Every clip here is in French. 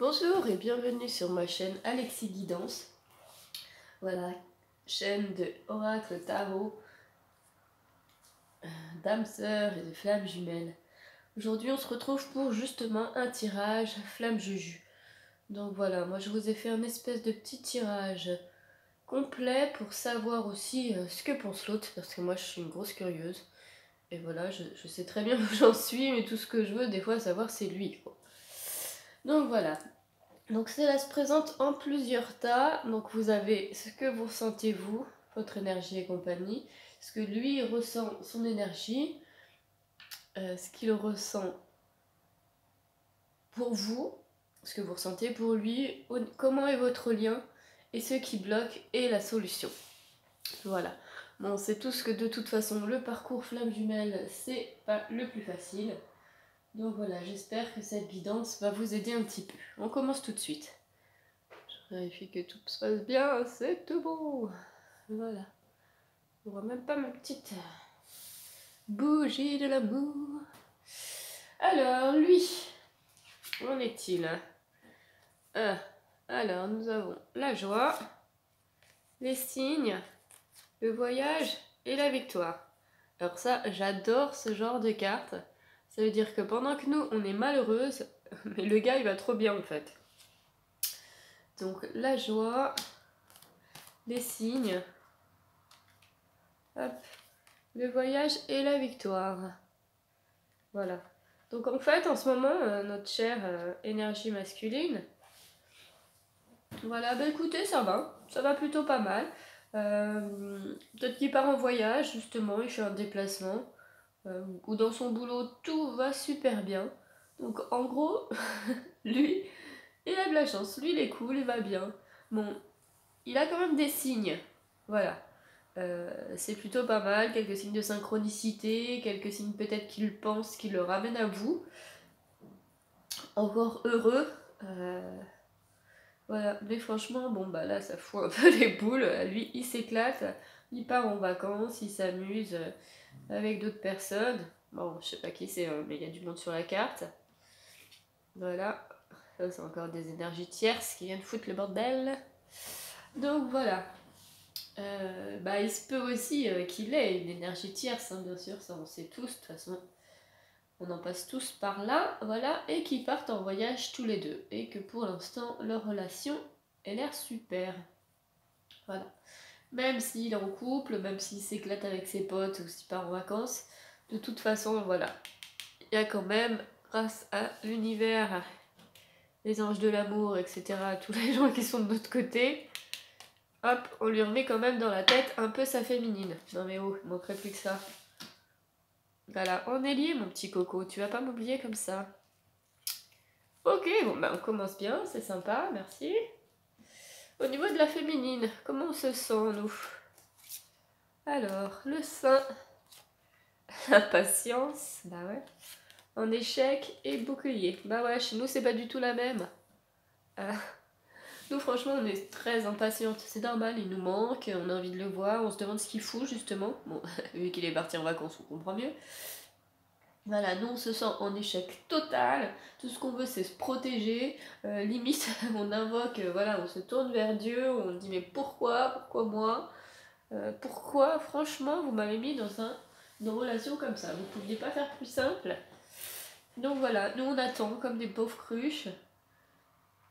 Bonjour et bienvenue sur ma chaîne Alexis Guidance. Voilà, chaîne de oracle tarot, d'âme sœur et de flammes jumelles. Aujourd'hui on se retrouve pour justement un tirage flamme juju. Donc voilà, moi je vous ai fait un espèce de petit tirage complet pour savoir aussi ce que pense l'autre, parce que moi je suis une grosse curieuse. Et voilà, je sais très bien où j'en suis, mais tout ce que je veux des fois savoir c'est lui, quoi. Donc voilà. Donc cela se présente en plusieurs tas. Donc vous avez ce que vous ressentez vous, votre énergie et compagnie, ce que lui ressent son énergie, ce qu'il ressent pour vous, ce que vous ressentez pour lui, comment est votre lien et ce qui bloque et la solution. Voilà. Bon, c'est tout ce que de toute façon le parcours flamme jumelle c'est pas le plus facile. Donc voilà, j'espère que cette guidance va vous aider un petit peu. On commence tout de suite. Vérifie que tout se passe bien, c'est tout bon. Voilà. On voit même pas ma petite bougie de l'amour. Alors, lui, où en est-il? Alors, nous avons la joie, les signes, le voyage et la victoire. Alors ça, j'adore ce genre de carte. Ça veut dire que pendant que nous, on est malheureuse, mais le gars, il va trop bien en fait. Donc, la joie, les signes, hop, le voyage et la victoire. Voilà. Donc en fait, en ce moment, notre chère énergie masculine, voilà, bah écoutez, ça va plutôt pas mal. Peut-être qu'il part en voyage, justement, il fait un déplacement, ou dans son boulot, tout va super bien. Donc en gros, lui, il a de la chance, lui il est cool, il va bien. Bon, il a quand même des signes, voilà. C'est plutôt pas mal, quelques signes de synchronicité, quelques signes peut-être qu'il pense, qui le ramènent à vous. Encore heureux. Voilà, mais franchement, bon bah là ça fout un peu les boules. Lui il s'éclate, il part en vacances, il s'amuse avec d'autres personnes. Bon, je sais pas qui c'est, mais il y a du monde sur la carte. Voilà, ça c'est encore des énergies tierces qui viennent foutre le bordel. Donc voilà. Bah il se peut aussi qu'il ait une énergie tierce, hein, bien sûr, ça on sait tous, de toute façon. On en passe tous par là, voilà, et qu'ils partent en voyage tous les deux. Et que pour l'instant, leur relation a l'air super. Voilà. Même s'il est en couple, même s'il s'éclate avec ses potes ou s'il part en vacances, de toute façon, voilà. Il y a quand même, grâce à l'univers, les anges de l'amour, etc., tous les gens qui sont de notre côté, hop, on lui remet quand même dans la tête un peu sa féminine. Non mais oh, il manquerait plus que ça. Voilà, on est liés mon petit coco, tu vas pas m'oublier comme ça. Ok, bon bah on commence bien, c'est sympa, merci. Au niveau de la féminine, comment on se sent nous? Alors, le sein, la patience, bah ouais. En échec et bouclier. Bah ouais, chez nous c'est pas du tout la même. Nous franchement on est très impatiente, c'est normal, il nous manque, on a envie de le voir, on se demande ce qu'il fout justement. Bon, vu qu'il est parti en vacances, on comprend mieux. Voilà, nous on se sent en échec total, tout ce qu'on veut c'est se protéger, limite on invoque, voilà, on se tourne vers Dieu, on dit mais pourquoi moi, pourquoi franchement vous m'avez mis dans une relation comme ça, vous pouviez pas faire plus simple. Donc voilà, nous on attend comme des pauvres cruches,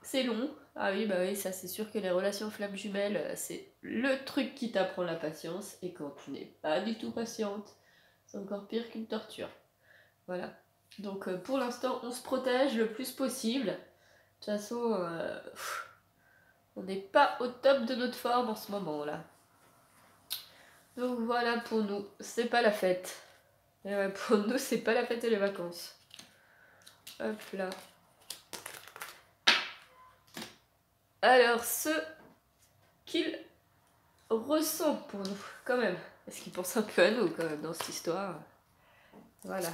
c'est long, ah oui bah oui ça c'est sûr que les relations flammes jumelles c'est le truc qui t'apprend la patience, et quand tu n'es pas du tout patiente, c'est encore pire qu'une torture. Voilà. Donc pour l'instant, on se protège le plus possible. De toute façon, on n'est pas au top de notre forme en ce moment là. Donc voilà pour nous, c'est pas la fête. Et ouais, pour nous, c'est pas la fête et les vacances. Hop là. Alors, ce qu'il ressent pour nous, quand même. Est-ce qu'il pense un peu à nous quand même dans cette histoire? Voilà.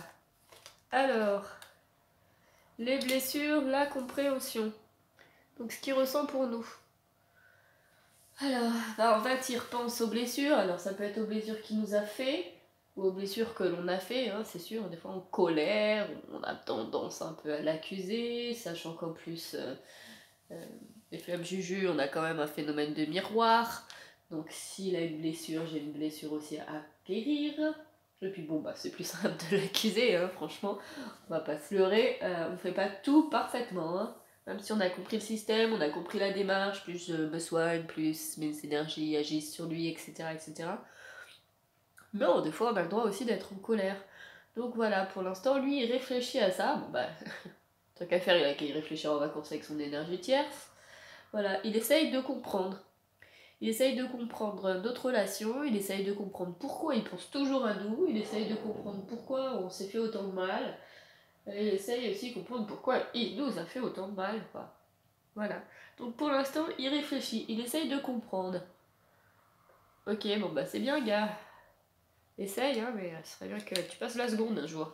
Alors, les blessures, la compréhension. Donc ce qu'il ressent pour nous. Alors, bah en fait, il repense aux blessures. Alors, ça peut être aux blessures qu'il nous a fait, ou aux blessures que l'on a fait, hein, c'est sûr, des fois en colère, on a tendance un peu à l'accuser, sachant qu'en plus, les flammes juju, on a quand même un phénomène de miroir, donc s'il a une blessure, j'ai une blessure aussi à guérir, et puis bon, bah c'est plus simple de l'accuser, hein, franchement, on va pas se leurrer, on fait pas tout parfaitement, hein. Même si on a compris le système, on a compris la démarche, plus je me soigne, plus mes énergies agissent sur lui, etc., etc. Non, des fois on a le droit aussi d'être en colère. Donc voilà, pour l'instant, lui, il réfléchit à ça. Bon bah, tant qu'à faire, il a qu'à y réfléchir en vacances avec son énergie tierce. Voilà, il essaye de comprendre. Il essaye de comprendre notre relation, il essaye de comprendre pourquoi il pense toujours à nous, il essaye de comprendre pourquoi on s'est fait autant de mal, et il essaye aussi de comprendre pourquoi il nous a fait autant de mal, quoi. Voilà. Donc pour l'instant, il réfléchit, il essaye de comprendre. Ok, bon bah c'est bien, gars. Essaye, hein, mais ce serait bien que tu passes la seconde un jour.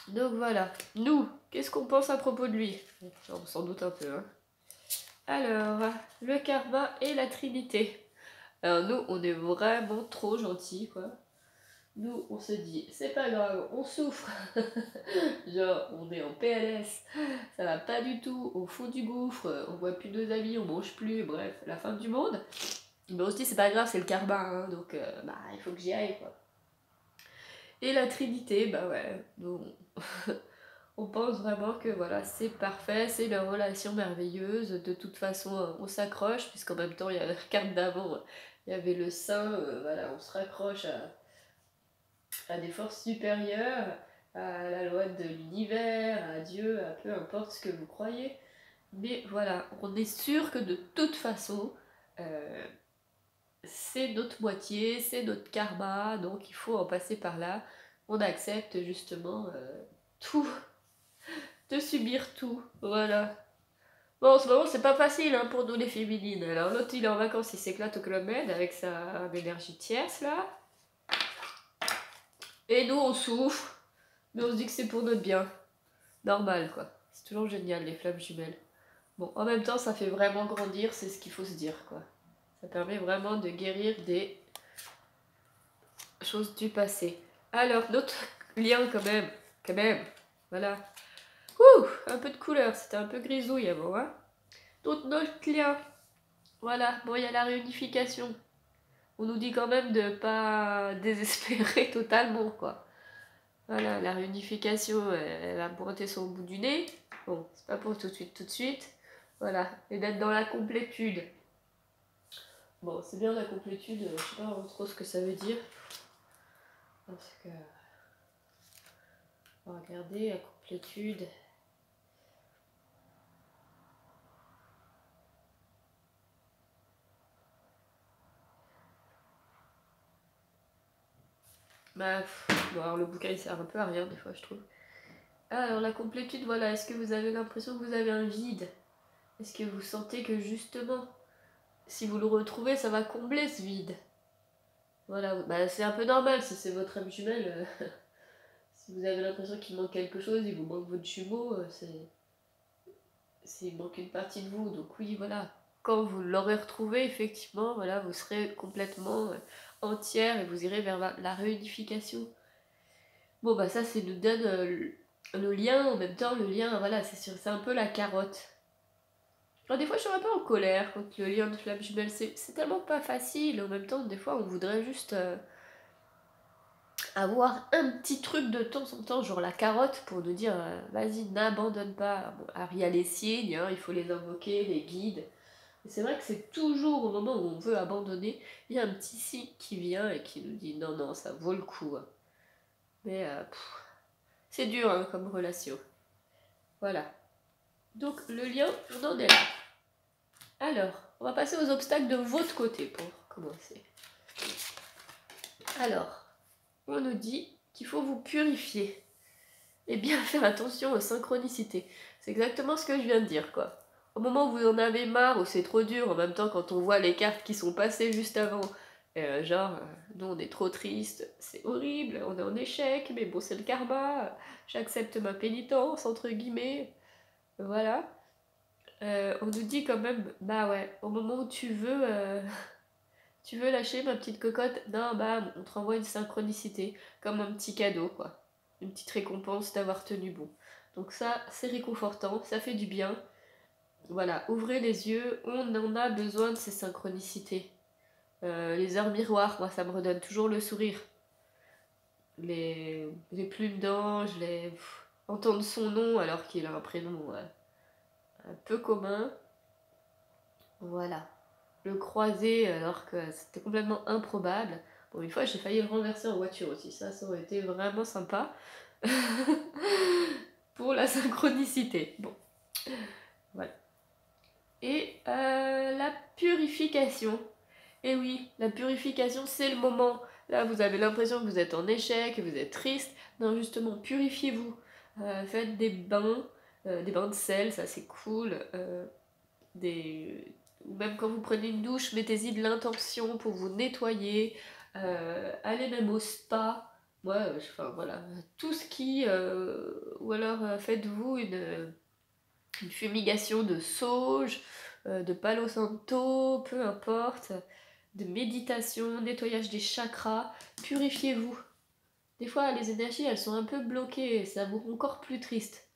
Donc voilà. Nous, qu'est-ce qu'on pense à propos de lui? On s'en doute un peu, hein. Alors, le karma et la trinité. Alors nous, on est vraiment trop gentils, quoi. Nous, on se dit, c'est pas grave, on souffre. Genre, on est en PLS, ça va pas du tout, au fond du gouffre, on voit plus nos amis, on mange plus, bref, la fin du monde. Mais on se dit, c'est pas grave, c'est le karma, hein, donc bah, il faut que j'y aille, quoi. Et la trinité, bah ouais, nous, on pense vraiment que voilà, c'est parfait, c'est une relation merveilleuse. De toute façon, on s'accroche, puisqu'en même temps, il y a la carte d'avant, il y avait le saint, voilà, on se raccroche à des forces supérieures, à la loi de l'univers, à Dieu, à peu importe ce que vous croyez. Mais voilà, on est sûr que de toute façon, euh, c'est notre moitié, c'est notre karma, donc il faut en passer par là. On accepte justement tout, de subir tout, voilà. Bon, en ce moment, c'est pas facile hein, pour nous les féminines. Alors, l'autre, il est en vacances, il s'éclate au Club Med avec sa énergie tierce, là. Et nous, on souffre, mais on se dit que c'est pour notre bien. Normal, quoi. C'est toujours génial, les flammes jumelles. Bon, en même temps, ça fait vraiment grandir, c'est ce qu'il faut se dire, quoi. Ça permet vraiment de guérir des choses du passé. Alors, notre lien, quand même, voilà. Ouh, un peu de couleur, c'était un peu grisouille avant, hein. Donc, notre lien, voilà. Bon, il y a la réunification. On nous dit quand même de pas désespérer totalement, quoi. Voilà, la réunification, elle va pointer son bout du nez. Bon, c'est pas pour tout de suite. Voilà, et d'être dans la complétude. Bon, c'est bien la complétude, je sais pas trop ce que ça veut dire. Parce que... On va regarder la complétude. Bah, bon, alors le bouquin il sert un peu à rien des fois, je trouve. Ah, alors la complétude, voilà, est-ce que vous avez l'impression que vous avez un vide? Est-ce que vous sentez que justement, si vous le retrouvez, ça va combler ce vide? Voilà, bah c'est un peu normal si c'est votre âme jumelle. Si vous avez l'impression qu'il manque quelque chose, il vous manque votre jumeau, il manque une partie de vous. Donc oui, voilà. Quand vous l'aurez retrouvé, effectivement, voilà, vous serez complètement entière et vous irez vers la réunification. Bon, bah ça, c'est nous donne le lien. En même temps, le lien, voilà, c'est un peu la carotte. Alors, des fois, je suis un peu en colère contre le lien de flamme jumelle. C'est tellement pas facile. En même temps, des fois, on voudrait juste avoir un petit truc de temps en temps, genre la carotte, pour nous dire vas-y, n'abandonne pas. Bon, alors, il y a les signes, hein, il faut les invoquer, les guides. Et c'est vrai que c'est toujours au moment où on veut abandonner, il y a un petit signe qui vient et qui nous dit non, non, ça vaut le coup, hein. Mais c'est dur hein, comme relation. Voilà. Donc le lien, on en est là. Alors, on va passer aux obstacles de votre côté pour commencer. Alors, on nous dit qu'il faut vous purifier. Et bien faire attention aux synchronicités. C'est exactement ce que je viens de dire, quoi. Au moment où vous en avez marre, où c'est trop dur, en même temps quand on voit les cartes qui sont passées juste avant, nous on est trop triste, c'est horrible, on est en échec, mais bon c'est le karma, j'accepte ma pénitence, entre guillemets, voilà. On nous dit quand même, bah ouais, au moment où tu veux Tu veux lâcher ma petite cocotte? Non, bam, on te renvoie une synchronicité, comme un petit cadeau, quoi. Une petite récompense d'avoir tenu bon. Donc ça, c'est réconfortant, ça fait du bien. Voilà, ouvrez les yeux, on en a besoin de ces synchronicités. Les heures miroirs, moi, ça me redonne toujours le sourire. Les plumes d'ange, entendre son nom alors qu'il a un prénom un peu commun. Voilà. Le croiser alors que c'était complètement improbable. Bon, une fois, j'ai failli le renverser en voiture aussi. Ça aurait été vraiment sympa. Pour la synchronicité. Bon, voilà. Et la purification. Et oui, la purification, c'est le moment. Là, vous avez l'impression que vous êtes en échec, que vous êtes triste. Non, justement, purifiez-vous. Faites des bains de sel, ça c'est cool. Ou même quand vous prenez une douche, mettez-y de l'intention pour vous nettoyer. Allez même au spa. Moi, enfin voilà, tout ce qui. Ou alors faites-vous une fumigation de sauge, de palo santo, peu importe, de méditation, nettoyage des chakras, purifiez-vous. Des fois, les énergies, elles sont un peu bloquées et ça vous rend encore plus triste.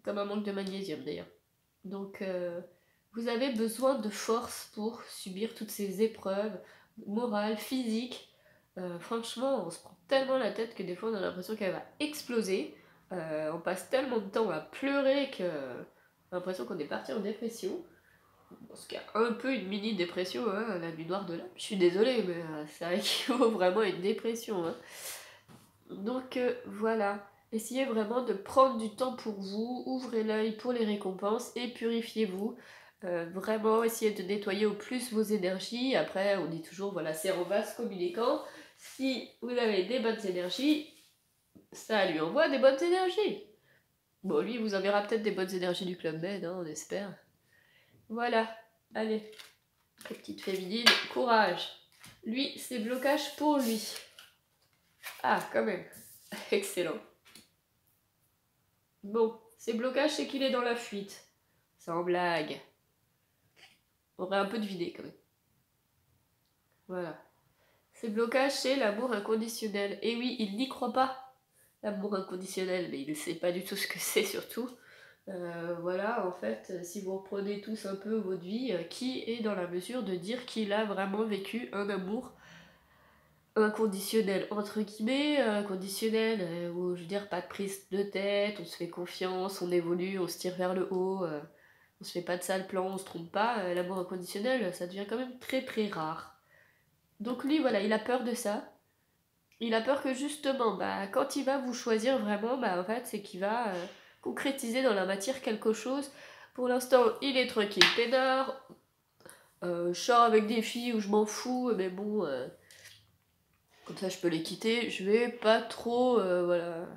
Comme un manque de magnésium d'ailleurs. Donc, vous avez besoin de force pour subir toutes ces épreuves morales, physiques. Franchement, on se prend tellement la tête que des fois, on a l'impression qu'elle va exploser. On passe tellement de temps à pleurer que on a l'impression qu'on est parti en dépression. Ce qui est un peu une mini-dépression, hein, la nuit noire de l'âme. Je suis désolée, mais ça équivaut vraiment à une dépression. Hein. Donc voilà, essayez vraiment de prendre du temps pour vous, ouvrez l'œil pour les récompenses et purifiez-vous. Vraiment, essayez de nettoyer au plus vos énergies. Après, on dit toujours, voilà, c'est en vase communicant. Si vous avez des bonnes énergies, ça lui envoie des bonnes énergies. Bon, lui, il vous enverra peut-être des bonnes énergies du Club Med, hein, on espère. Voilà, allez, petite féminine, courage. Lui, c'est blocage pour lui. Ah, quand même. Excellent. Bon, ces blocages, c'est qu'il est dans la fuite. Sans blague. On aurait un peu deviné quand même. Voilà. Ces blocages, c'est l'amour inconditionnel. Et oui, il n'y croit pas, l'amour inconditionnel, mais il ne sait pas du tout ce que c'est surtout. Voilà, en fait, si vous reprenez tous un peu votre vie, qui est dans la mesure de dire qu'il a vraiment vécu un amour inconditionnel, entre guillemets, conditionnel, où je veux dire, pas de prise de tête, on se fait confiance, on évolue, on se tire vers le haut, on se fait pas de sale plan, on se trompe pas, l'amour inconditionnel, ça devient quand même très très rare. Donc lui, voilà, il a peur de ça. Il a peur que justement, bah, quand il va vous choisir vraiment, bah, en fait, c'est qu'il va concrétiser dans la matière quelque chose. Pour l'instant, il est tranquille, peinard. Je sors avec des filles où je m'en fous, mais bon, comme ça je peux les quitter. Je vais pas trop, voilà,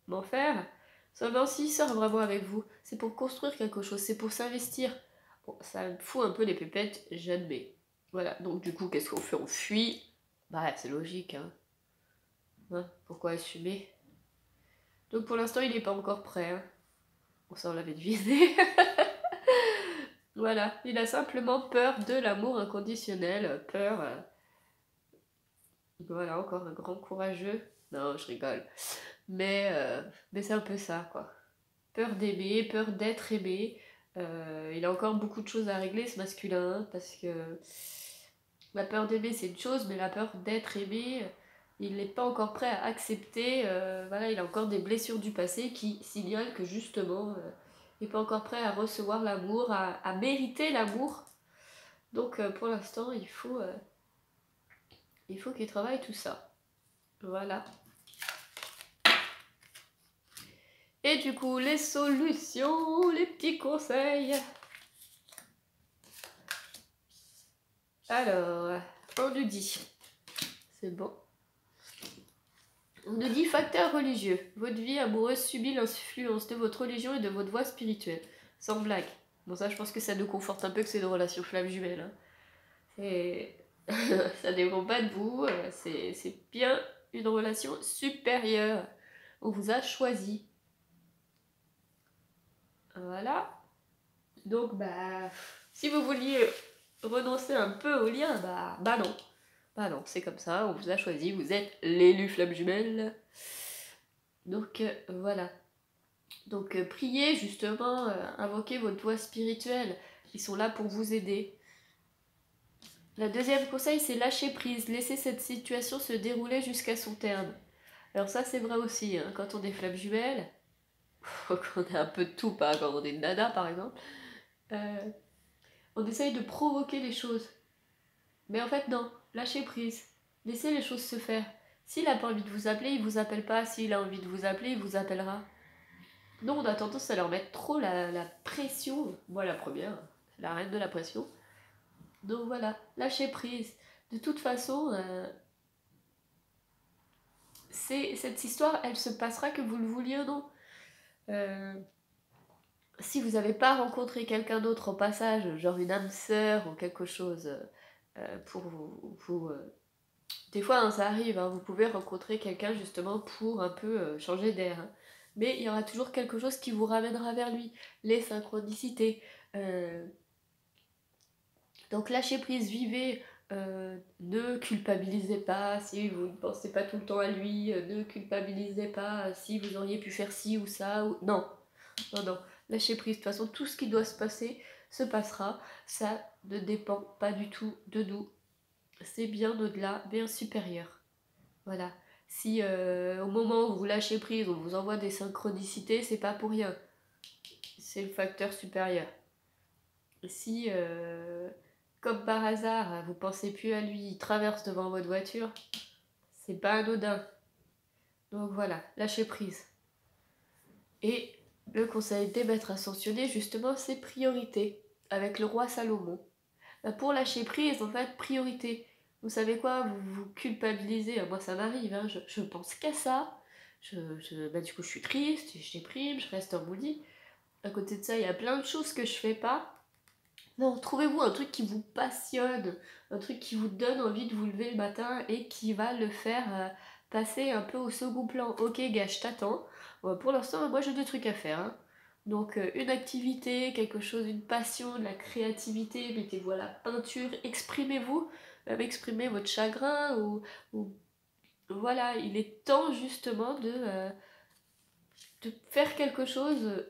m'en faire. Seulement s'il sort vraiment avec vous, c'est pour construire quelque chose, c'est pour s'investir. Bon, ça me fout un peu les pépettes, j'admets. Voilà, donc du coup, qu'est-ce qu'on fait? On fuit. Bah, c'est logique, hein. Pourquoi assumer? Donc pour l'instant, il n'est pas encore prêt. Hein. Bon, ça, on l'avait deviné. Voilà, il a simplement peur de l'amour inconditionnel. Peur. Voilà, encore un grand courageux. Non, je rigole. Mais c'est un peu ça, quoi. Peur d'aimer, peur d'être aimé. Il a encore beaucoup de choses à régler, ce masculin, hein, parce que la peur d'aimer, c'est une chose, mais la peur d'être aimé, il n'est pas encore prêt à accepter. Voilà, il a encore des blessures du passé qui signalent que justement, il n'est pas encore prêt à recevoir l'amour, à mériter l'amour. Donc pour l'instant, il faut qu'il travaille tout ça. Voilà. Et du coup, les solutions, les petits conseils. Alors, on nous dit, c'est bon. On nous dit facteur religieux. Votre vie amoureuse subit l'influence de votre religion et de votre voie spirituelle. Sans blague. Bon, ça, je pense que ça nous conforte un peu que c'est une relation flamme jumelle. Hein. Et ça dépend pas de vous. C'est bien une relation supérieure. On vous a choisi. Voilà. Donc, bah, si vous vouliez renoncer un peu au lien, bah non. Bah non, c'est comme ça, on vous a choisi, vous êtes l'élu flamme jumelle. Donc voilà. Donc priez justement, invoquez votre voix spirituelle. Ils sont là pour vous aider. La deuxième conseil, c'est lâcher prise, laisser cette situation se dérouler jusqu'à son terme. Alors ça, c'est vrai aussi, hein, quand on est flamme jumelle, quand on est un peu de tout, pas quand on est une nana par exemple, euh, on essaye de provoquer les choses. Mais en fait, non, lâchez prise, laissez les choses se faire. S'il n'a pas envie de vous appeler, il vous appelle pas. S'il a envie de vous appeler, il vous appellera. Non, on a tendance à leur mettre trop la pression. Moi, la première, la reine de la pression. Donc voilà, lâchez prise. De toute façon, cette histoire, elle se passera que vous le vouliez ou non. Si vous n'avez pas rencontré quelqu'un d'autre au passage, genre une âme sœur ou quelque chose, pour vous des fois, hein, ça arrive, hein, vous pouvez rencontrer quelqu'un justement pour un peu changer d'air. Hein. Mais il y aura toujours quelque chose qui vous ramènera vers lui. Les synchronicités. euh, Donc lâchez prise, vivez. Ne culpabilisez pas si vous ne pensez pas tout le temps à lui. Ne culpabilisez pas si vous auriez pu faire ci ou ça. Non, non, non. Lâchez prise. De toute façon, tout ce qui doit se passera. Ça ne dépend pas du tout de nous. C'est bien au-delà, bien supérieur. Voilà. Si au moment où vous lâchez prise, on vous envoie des synchronicités, c'est pas pour rien. C'est le facteur supérieur. Si, comme par hasard, vous pensez plus à lui, il traverse devant votre voiture, c'est pas anodin. Donc voilà, lâchez prise. Et le conseil des maîtres ascensionnés, justement, c'est priorité, avec le roi Salomon. Pour lâcher prise, en fait, priorité. Vous savez quoi, vous vous culpabilisez, moi ça m'arrive, hein, je pense qu'à ça, du coup je suis triste, je déprime, je reste en lit. À côté de ça, il y a plein de choses que je fais pas. Non, trouvez-vous un truc qui vous passionne, un truc qui vous donne envie de vous lever le matin et qui va le faire passer un peu au second plan. Ok, gars, je t'attends. Bon, pour l'instant, moi j'ai des trucs à faire. Hein. Donc, une activité, quelque chose, une passion, de la créativité, mettez-vous à la peinture, exprimez-vous, même exprimez votre chagrin ou voilà, il est temps justement de faire quelque chose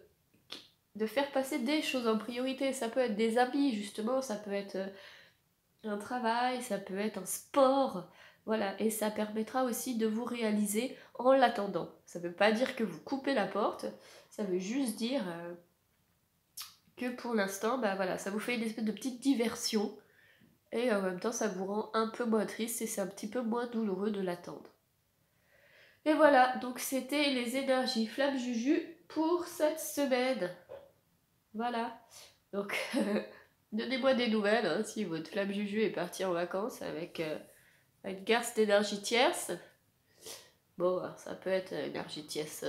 de faire passer des choses en priorité. Ça peut être des habits, justement, ça peut être un travail, ça peut être un sport. Voilà, et ça permettra aussi de vous réaliser en l'attendant. Ça ne veut pas dire que vous coupez la porte, ça veut juste dire que pour l'instant, bah voilà, ça vous fait une espèce de petite diversion et en même temps ça vous rend un peu moins triste et c'est un petit peu moins douloureux de l'attendre. Et voilà, donc c'était les énergies flamme juju pour cette semaine. Voilà. Donc, donnez-moi des nouvelles hein, si votre flamme juju est partie en vacances avec une garce d'énergie tierce. Bon, alors, ça peut être une énergie tierce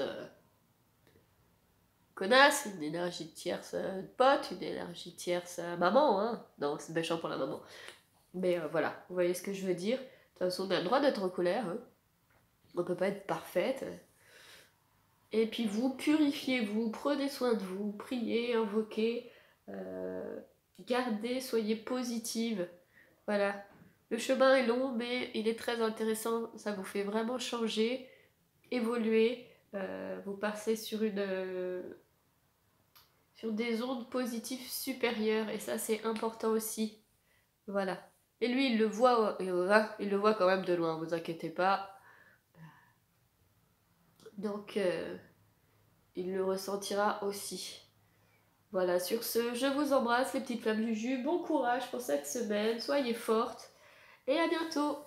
connasse, une énergie tierce pote, une énergie tierce maman. Hein. Non, c'est méchant pour la maman. Mais voilà, vous voyez ce que je veux dire. De toute façon, on a le droit d'être en colère. Hein. On peut pas être parfaite. Et puis vous, purifiez-vous, prenez soin de vous, priez, invoquez. Gardez, soyez positive. Voilà. Le chemin est long, mais il est très intéressant. Ça vous fait vraiment changer, évoluer. Vous passez sur des ondes positives supérieures. Et ça, c'est important aussi. Voilà. Et lui, il le voit, il le voit quand même de loin, vous inquiétez pas. Donc, il le ressentira aussi. Voilà, sur ce, je vous embrasse les petites flammes du jus. Bon courage pour cette semaine. Soyez fortes. Et à bientôt!